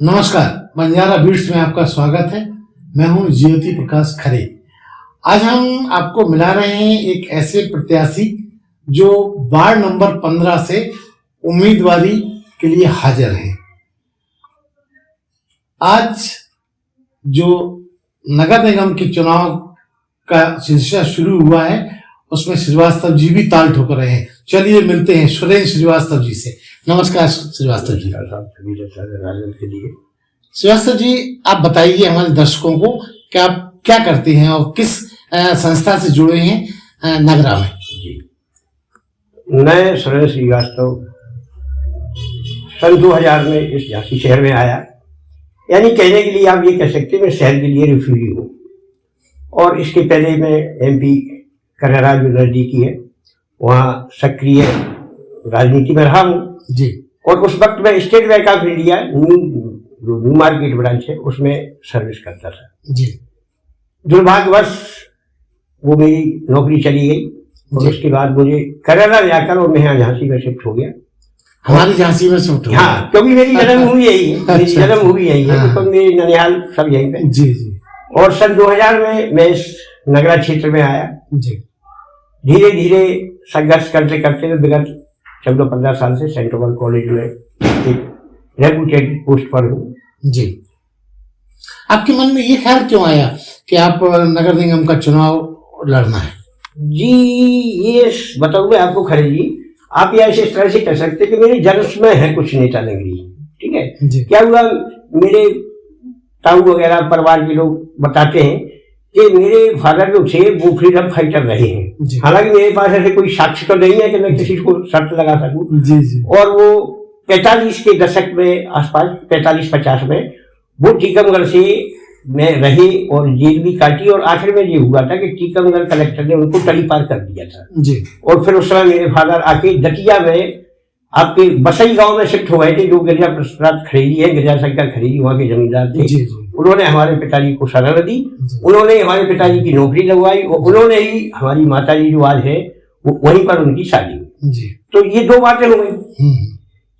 नमस्कार, बंजारा बीट्स में आपका स्वागत है। मैं हूं ज्योति प्रकाश खरे। आज हम आपको मिला रहे हैं एक ऐसे प्रत्याशी जो वार्ड नंबर 15 से उम्मीदवारी के लिए हाजिर हैं। आज जो नगर निगम के चुनाव का सिलसिला शुरू हुआ है, उसमें श्रीवास्तव जी भी ताल ठोक रहे हैं। चलिए मिलते हैं सुरेंद्र श्रीवास्तव जी से। नमस्कार श्रीवास्तव जी। श्रीवास्तव जी, आप बताइए हमारे दर्शकों को कि आप क्या करते हैं और किस संस्था से जुड़े हैं नगरा में। जी, मैं सुरेंद्र श्रीवास्तव सन 2000 में इस झांसी शहर में आया। यानी कहने के लिए आप ये कह सकते हैं मैं शहर के लिए रिफ्यूजी हूँ। और इसके पहले मैं MP कन्हरा जो नजदीकी है वहाँ सक्रिय राजनीति में रहा हूँ जी। और उस वक्त मैं state bank of India new market branch है उसमें सर्विस करता था जी। दुर्भाग्यवश वो मेरी नौकरी चली गई और उसके बाद मुझे कन्हरा जाकर और मैं यहाँ झांसी में शिफ्ट हो गया। हमारी झांसी में शिफ्ट हो गया। हाँ, क्योंकि मेरी जन्मभूमि यही है। मेरी जन्मभूमि यही है, तो मेरी ननिहाल सब यही पे जी जी। और सन 2000 में मैं इस नगरा क्षेत्र में आया जी। धीरे धीरे संघर्ष करते करते विगत 14-15 साल से सेंट रोबर्ट कॉलेज में एक रेपुटेड पोस्ट पर हूँ जी। आपके मन में ये ख्याल क्यों आया कि आप नगर निगम का चुनाव लड़ना है? जी, ये बताऊँ मैं आपको खरे जी, आप या इस तरह से कह सकते कि मेरे जन्म में है कुछ नेता नगरी। ठीक है जी। क्या हुआ, मेरे ताऊ वगैरह परिवार के लोग बताते हैं कि मेरे फादर जो थे वो फ्रीडम फाइटर रहे हैं। हालांकि मेरे पास ऐसे कोई साक्ष्य तो नहीं है कि मैं किसी को शर्त लगा सकूं जी जी। और वो 45 के दशक में आसपास 45-50 में वो टीकमगढ़ से मैं रहे और जेल भी काटी और आखिर में ये हुआ था कि टीकमगढ़ कलेक्टर ने उनको तड़ी पार कर दिया था जी। और फिर उस समय मेरे फादर आके दतिया में आपके बसई गांव में शिफ्ट हो गए थे, जो गिरजा प्रसाद खरेदी है, गिरजा शंकर खरेदी वहाँ के जमींदार थे जी जी। उन्होंने हमारे पिताजी को शरण दी, उन्होंने हमारे पिताजी की नौकरी लगवाई और उन्होंने ही हमारी माताजी जो आज है वो वहीं पर उनकी शादी हुई। तो ये दो बातें हो गई।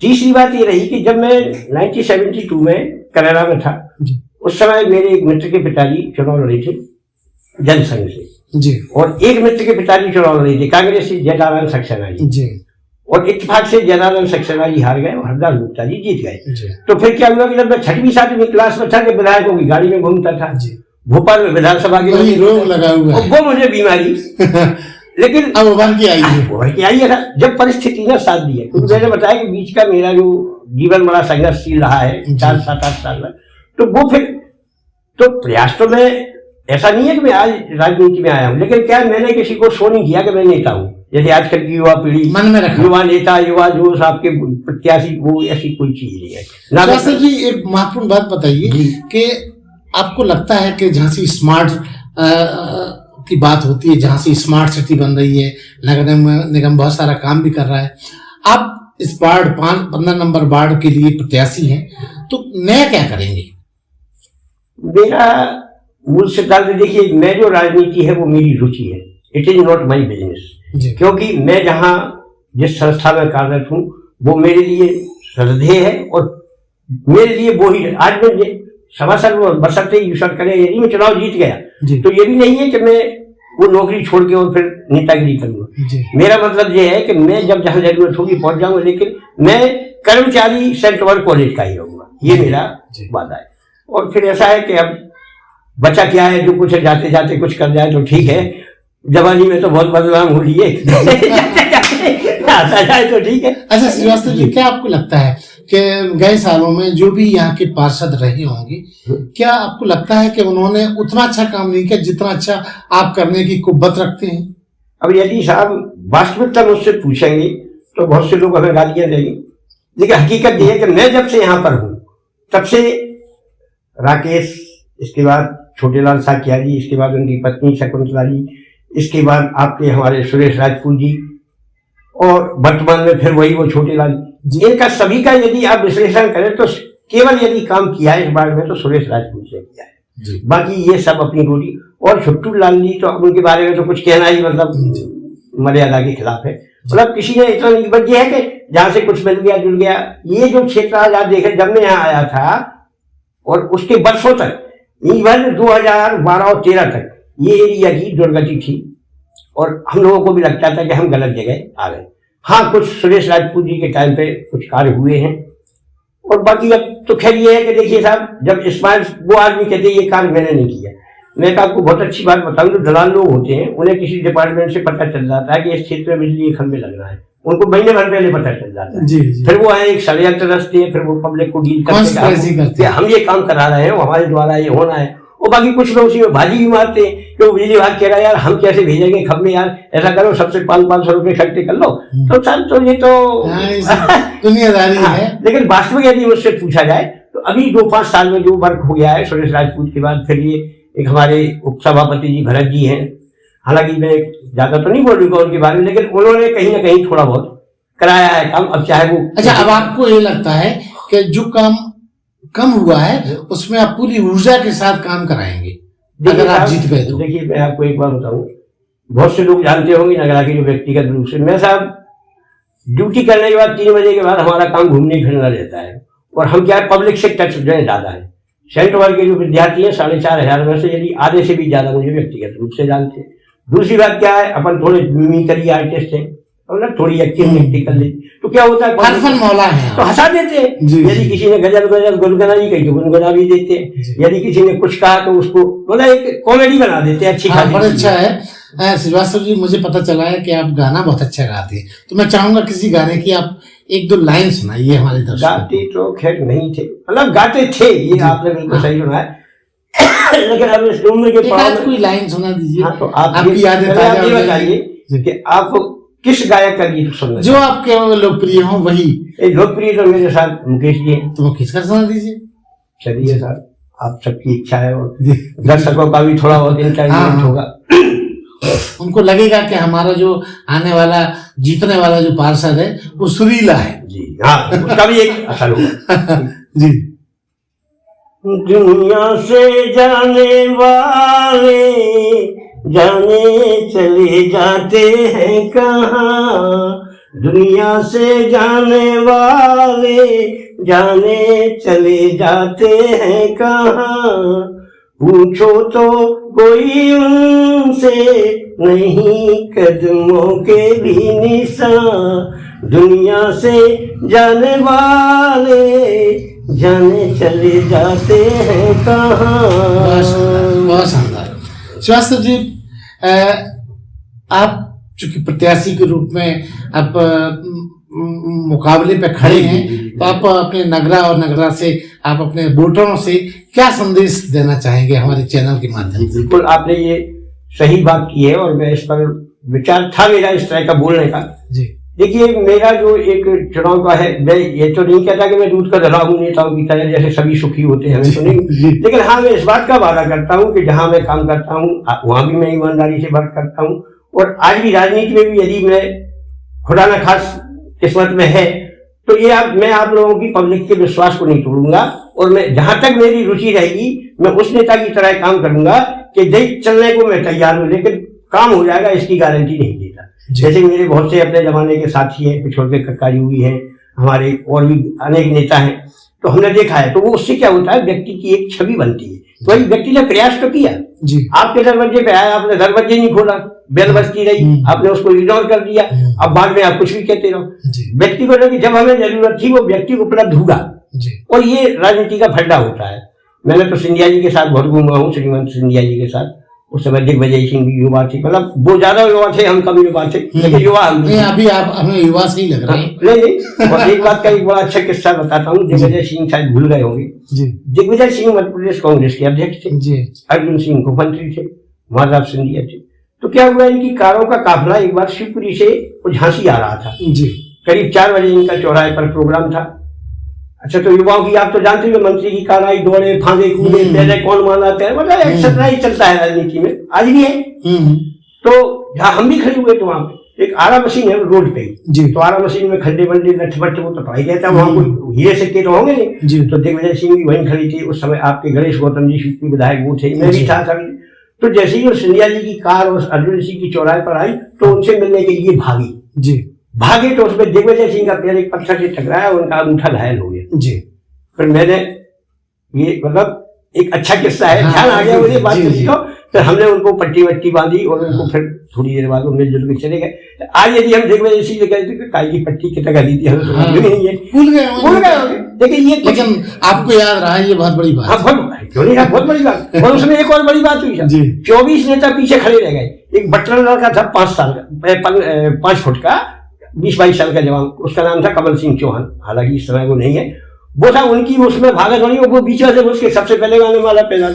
तीसरी बात ये रही कि जब मैं 1972 में कनाडा में था, उस समय मेरे एक मित्र के पिताजी चुनाव लड़े थे जनसंघ से जी। और एक मित्र के पिताजी चुनाव लड़े थे कांग्रेस से जयनारायण सक्सेना जी। और इत्तेफाक से जयनारायण सक्सेना जी हार गए और हरदास गुप्ता जी जीत गए। तो फिर क्या हुआ कि जब मैं 6वीं-7वीं क्लास में था कि विधायकों की गाड़ी में घूमता था भोपाल में विधानसभा के रोग लगा हुआ है। वो मुझे बीमारी लेकिन अब उभर के आई है जब परिस्थिति ने साथ दी है। क्योंकि मैंने बताया कि बीच का मेरा जो जीवन बड़ा संघर्षशील रहा है 4-7-8 साल में, तो वो फिर तो प्रयास तो मैं ऐसा नहीं है कि मैं आज राजनीति में आया हूँ, लेकिन क्या मैंने किसी को शो नहीं किया कि मैं नेता हूँ। जैसे आजकल की युवा पीढ़ी मन में रखा युवा नेता युवा जोश आपके प्रत्याशी, वो ऐसी कोई चीज नहीं है। श्रीवास्तव जी, एक महत्वपूर्ण बात बताइए कि आपको लगता है कि झांसी स्मार्ट की बात होती है, झांसी स्मार्ट सिटी बन रही है, नगर निगम बहुत सारा काम भी कर रहा है, आप इस वार्ड 15 नंबर वार्ड के लिए प्रत्याशी हैं, तो नया क्या करेंगे? मेरा मूल सिद्धांत देखिए, मैं जो राजनीति है वो मेरी रुचि है, it is not my business. क्योंकि मैं जहाँ जिस संस्था में कार्यरत हूँ वो मेरे लिए श्रद्धेय है और मेरे लिए वो ही आज मैं सभासद बसरते ईश्वर करे यदि मैं चुनाव जीत गया तो ये भी नहीं है कि मैं वो नौकरी छोड़ के और फिर नेतागिरी करूंगा। मेरा मतलब ये है कि मैं जब जहाँ जरूरत होगी पहुंच जाऊंगा, लेकिन मैं कर्मचारी सेंट रोबर्ट कॉलेज का ही रहूंगा, ये मेरा वादा है। और फिर ऐसा है कि अब बचा क्या है, जो कुछ जाते जाते कुछ कर जाए तो ठीक है, जवानी में तो बहुत बदनाम हो रही है जाए तो ठीक है। अच्छा श्रीवास्तव जी, क्या आपको लगता है कि गए सालों में जो भी यहाँ के पार्षद रहे होंगे, क्या आपको लगता है कि उन्होंने उतना अच्छा काम नहीं किया जितना अच्छा आप करने की कुव्वत रखते हैं? अब यदि साहब वास्तविकता मुझसे पूछेंगे तो बहुत से लोग हमें गालियां देंगे, लेकिन हकीकत यह है कि मैं जब से यहाँ पर हूँ तब से राकेश, इसके बाद छोटेलाल साकिया जी, इसके बाद उनकी पत्नी शकुंतला जी, इसके बाद आपके हमारे सुरेश राजपूत जी और वर्तमान में फिर वही वो छोटेलाल जी, इनका सभी का यदि आप विश्लेषण करें तो केवल यदि काम किया है इस बार में तो सुरेश राजपूत से किया है, बाकी ये सब अपनी रोटी। और छुट्टू लाल जी तो उनके बारे में तो कुछ कहना ही मतलब मर्यादा के खिलाफ है। मतलब किसी ने इतना नहीं, बस ये है कि जहाँ से कुछ मिल गया जुड़ गया। ये जो क्षेत्र आज आप देखें, जब मैं यहाँ आया था और उसके वर्षों तक इवन 2012 और 13 तक ये एरिया की दुर्गति थी और हम लोगों को भी लगता था कि हम गलत जगह आ गए। हाँ, कुछ सुरेश राजपूत जी के टाइम पे कुछ कार्य हुए हैं और बाकी अब तो खैर ये है कि देखिए साहब, जब स्मार्ट वो आदमी कहते हैं ये कार्य मैंने नहीं किया, मैं आपको बहुत अच्छी बात बताऊं, जो दलाल लोग होते हैं उन्हें किसी डिपार्टमेंट से पता चल जाता है कि इस क्षेत्र में बिजली के खंभे लग रहा है, उनको महीने भर पहले पता चल जाता है। जी, जी। फिर वो आए एक षड्यंत्र रचते हैं, फिर वो पब्लिक को डील करते हैं, हम ये काम करा रहे हैं, हमारे द्वारा ये होना है। और बाकी कुछ लोग उसी में भाजी भी मारते हैं कि वो बिजली विभाग कह रहा है यार हम कैसे भेजेंगे खंभे, यार ऐसा करो सबसे 500 रुपए इकट्ठे कर लो। तो सर तो ये तो दुनियादारी है। लेकिन वास्तविक यदि मुझसे पूछा जाए तो अभी 2-5 साल में जो वर्क हो गया है सुरेश राजपूत के बाद, फिर ये एक हमारे उपसभापति जी भरत जी हैं, हालांकि मैं ज्यादा तो नहीं बोल रही उनके बारे में, लेकिन उन्होंने कहीं ना कहीं थोड़ा बहुत कराया है काम। अब चाहे वो अच्छा, अब आपको ये लगता है कि जो काम कम हुआ है उसमें आप पूरी ऊर्जा के साथ काम कराएंगे अगर आप जीत गए तो? देखिए मैं आपको एक बार बताऊं, बहुत से लोग जानते होंगे नगरा के जो व्यक्तिगत रूप से, मैं साहब ड्यूटी करने के बाद 3 बजे के बाद हमारा काम घूमने फिरना रहता है और हम क्या है पब्लिक से टच जो है ज्यादा है। सेंट वर्ग के जो विद्यार्थी हैं 4,500 में से यदि आधे से भी ज्यादा मुझे व्यक्तिगत रूप से जानते हैं। दूसरी बात क्या है, अपन थोड़े मिमिक्री आर्टिस्ट हैं और ना थोड़ी एक्टिंग कर लेते, तो क्या होता है हरफन मौला है तो हंसा देते हैं। यदि किसी ने गजल गुनगुना भी कही तो गुनगुना भी देते हैं, यदि किसी ने कुछ कहा तो उसको मतलब एक कॉमेडी बना देते हैं अच्छी खासी। बहुत अच्छा है श्रीवास्तव जी, मुझे पता चला है कि आप गाना बहुत अच्छा गाते हैं, तो मैं चाहूंगा किसी गाने की आप 1-2 लाइन सुनाइए हमारे दर्शकों। गाते तो खैर नहीं थे, मतलब गाते थे, ये आपने बिल्कुल सही सुना है। लेकिन अब इस उम्र के बाद कोई लाइन सुना दीजिए। हाँ, तो आप आपकी यादें ताजा हो बताइए कि आप किस गायक का गीत सुनना जो आपके लोकप्रिय हो वही। लोकप्रिय तो मेरे साथ मुकेश जी हैं, तो मुकेश का सुना दीजिए। चलिए साहब, आप सबकी इच्छा है और दर्शकों का भी थोड़ा बहुत इंटरव्यू होगा। उनको लगेगा कि हमारा जो आने वाला जीतने वाला जो पार्षद है वो सुरीला है। जी हाँ, उसका भी एक असर होगा। जी। दुनिया से जाने वाले जाने चले जाते हैं कहाँ, दुनिया से जाने वाले जाने चले जाते हैं कहाँ, पूछो तो कोई उनसे नहीं कदमों के भी निशान, दुनिया से जाने वाले जाने चले जाते हैं कहाँ। बहुत शानदार। श्रीवास्तव जी, आप चूंकि प्रत्याशी के रूप में आप मुकाबले पे खड़े हैं, तो आप अपने नगरा और नगरा से आप अपने वोटरों से क्या संदेश देना चाहेंगे हमारे चैनल के माध्यम से? बिल्कुल, आपने ये सही बात की है और मैं इस पर विचार था मेरा इस तरह का बोलने का। जी देखिए, मेरा जो एक चुनाव का है, मैं ये तो नहीं कहता कि मैं दूध का धरा हूँ नेताओं की तरह जैसे सभी सुखी होते हैं, तो नहीं, लेकिन हाँ मैं इस बात का वादा करता हूँ कि जहां मैं काम करता हूँ वहां भी मैं ईमानदारी से वर्क करता हूँ और आज भी राजनीति में भी यदि मैं खुदा न खास किस्मत में है तो ये मैं आप लोगों की पब्लिक के विश्वास को नहीं तोड़ूंगा और मैं जहां तक मेरी रुचि रहेगी मैं उस नेता की तरह काम करूंगा कि देख चलने को मैं तैयार हूं, लेकिन काम हो जाएगा इसकी गारंटी नहीं देता। जैसे मेरे बहुत से अपने जमाने के साथी हैं, पिछोड़ के कक्का जी भी हैं, हमारे और भी अनेक नेता हैं, तो हमने देखा है। तो वो उससे क्या होता है, व्यक्ति की एक छवि बनती है। तो वही व्यक्ति ने प्रयास तो किया, आपके दरवाजे पे आया, आपने दरवाजे नहीं खोला, बेल बजती रही, आपने उसको इग्नोर कर दिया, अब बाद में आप कुछ भी कहते रहो। व्यक्ति को लगे जब हमें जरूरत थी वो व्यक्ति उपलब्ध हुआ, और ये राजनीति का फंडा होता है। मैंने तो सिंधिया जी के साथ बहुत घूमा हूँ, श्रीमंत सिंधिया जी के साथ। उस समय दिग्विजय सिंह भी युवा थे, मतलब वो ज्यादा युवा थे, हम कम युवा थे, लेकिन युवा अभी आप हमें युवा से ही लग रहे हैं। नहीं, और एक बात का एक बड़ा अच्छा किस्सा बताता हूँ। दिग्विजय सिंह शायद भूल गए होंगे, दिग्विजय सिंह मध्य प्रदेश कांग्रेस के अध्यक्ष थे, अर्जुन सिंह को मंत्री थे, महाराज सिंधिया थे। तो क्या हुआ, इनकी कारों का काफिला एक बार शिवपुरी से झांसी आ रहा था, करीब 4 बजे इनका चौराहे पर प्रोग्राम था। अच्छा, तो युवाओं की आप तो जानते हो, मंत्री की कार आई, दौड़े फांदे कूदे, पहले कौन मानाते हैं, मतलब एक सपना ही चलता है राजनीति में, आज भी है। तो जहाँ हम भी खड़े हुए तो वहां पे एक आरा मशीन है रोड पे, तो आरा मशीन में खड्डे बंडे लठबट वो तो पाई जाता है, वहां कोई हीरे सिक्के तो होंगे नहीं। तो दिग्विजय सिंह भी वहीं खड़ी थी, उस समय आपके गणेश गौतम जी शिवपुरी विधायक वो थे, मैं भी था सभी। तो जैसे ही सिंधिया जी की कार और अर्जुन सिंह की चौराहे पर आई तो उनसे मिलने के लिए भागे तो उसमें दिग्विजय सिंह का पैर एक पत्थर से टकराया, उनका अंगूठा घायल हो गया। फिर मैंने ये मतलब एक अच्छा किस्सा है, हाँ, ध्यान आ गया मुझे बात जी, करने जी। को। तो हमने उनको पट्टी वट्टी बांधी और उनको फिर थोड़ी देर बाद उनमें जुल के चले गए। आज यदि हम देखो इसीलिए कहते थे काय की पट्टी कितना गली थी, हमें तो हाँ, मालूम ही नहीं है, भूल गए होंगे। लेकिन ये कुछ- लेकिन आपको याद रहा है, ये बहुत बड़ी बात हाँ, क्यों नहीं यार, बहुत बड़ी बात। और उसमें एक और बड़ी बात हुई जी। 24 नेता पीछे खड़े रह गए। एक बटलर लड़का था 5 साल का, 5 फुट का, 20-22 साल का जवान, उसका नाम था कमल सिंह चौहान, हालांकि इस समय वो नहीं है। वो था उनकी उसमें भागा दौड़ी, वो बीच में से उसके सबसे पहले गाने वाला पहला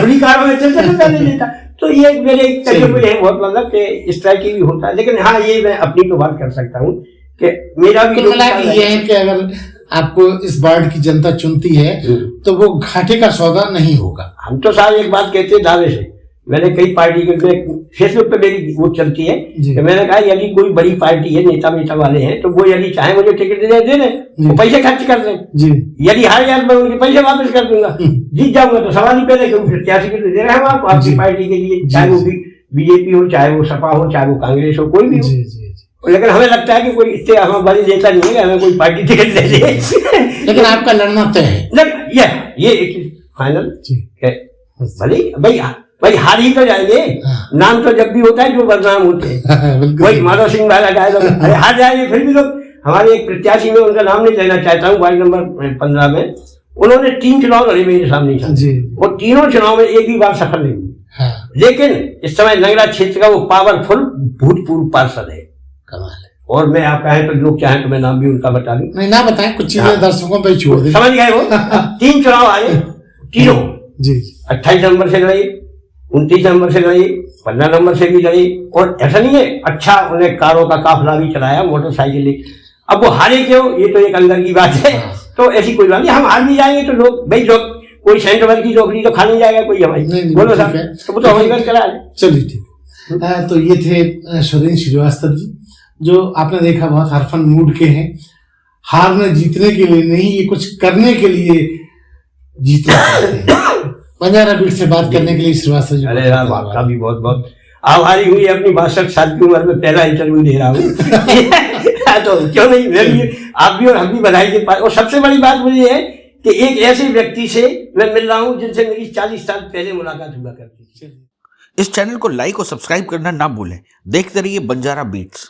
बड़ी कार में चलते पहले लेता। तो ये मेरे तजुर्बे है बहुत, मतलब कि इस तरह की भी होता है। लेकिन हाँ, ये मैं अपनी तो बात कर सकता हूँ कि मेरा भी कुल मिला के ये है कि अगर आपको इस वार्ड की जनता चुनती है तो वो घाटे का सौदा नहीं होगा। हम तो साहब एक बात कहते हैं दावे से, मैंने कई पार्टी के फेसबुक पे मेरी वो चलती है कि मैंने कहा यदि कोई बड़ी पार्टी है, नेता वेता वाले हैं, तो वो यदि चाहे मुझे टिकट दे दें, वो पैसे खर्च कर दें। यदि हार गया तो मैं उनके पैसे वापस कर दूंगा, जीत जाऊंगा तो सवाल ही पहले क्योंकि प्रत्याशी के तो दे रहे हैं हम आपको, आपकी पार्टी के लिए, चाहे वो बीजेपी हो, चाहे वो सपा हो, चाहे वो कांग्रेस हो, कोई भी हो। लेकिन हमें लगता है कि कोई इतने हमें बड़ी नेता नहीं है, हमें कोई पार्टी टिकट दे दे। लेकिन आपका लड़ना तय है। ये एक फाइनल भले भाई हार ही तो जाएंगे। नाम तो जब भी होता है जो बदनाम होते हैं, वही माधव सिंह वाला डायलॉग, अरे हार जाएंगे फिर भी लोग। हमारे एक प्रत्याशी में, उनका नाम नहीं लेना चाहता हूँ, वार्ड नंबर 15 में उन्होंने 3 चुनाव लड़े मेरे सामने, और तीनों चुनाव में एक भी बार सफल नहीं हुई। लेकिन इस समय लंगड़ा क्षेत्र का वो पावरफुल भूतपूर्व पार्षद है, कमाल है। और मैं आप कहें तो लोग चाहें तो मैं नाम भी उनका बता दूं। नहीं, ना बताएं, कुछ चीजें दर्शकों पे छोड़ दें। समझ गए वो 3 चुनाव आए, तीनों जी 28 नंबर से लड़ी, 29 नंबर से लड़ी, 15 नंबर से भी लड़ी, और ऐसा नहीं है, अच्छा उन्हें कारों का काफिला भी चलाया, मोटरसाइकिल। अब वो हारे क्यों, ये तो एक अंदर की बात है। तो ऐसी कोई बात नहीं, हम हार भी जाएंगे तो लोग भाई, लोग कोई सेंट्रल की नौकरी तो खा नहीं जाएगा कोई हमारी, बोलो साहब, तो वो तो हमारी चला। चलिए ठीक है। तो ये थे सुरेंद्र श्रीवास्तव जी, जो आपने देखा बहुत हरफन मूड के हैं, हारने जीतने के लिए नहीं, ये कुछ करने के लिए जीतना चाहते हैं। बंजारा बीट से बात करने के लिए श्रीवास्तव जी, अरे राम, आपका भी बहुत बहुत आभारी हुई। अपनी 62 साल की उम्र में पहला इंटरव्यू दे रहा हूँ। तो क्यों नहीं, मैं भी, आप भी और हम भी बधाई के पास। और सबसे बड़ी बात मुझे है कि एक ऐसे व्यक्ति से मैं मिल रहा हूँ जिनसे मेरी 40 साल पहले मुलाकात हुआ करती थी। इस चैनल को लाइक और सब्सक्राइब करना ना भूलें। देखते रहिए बंजारा बीट्स।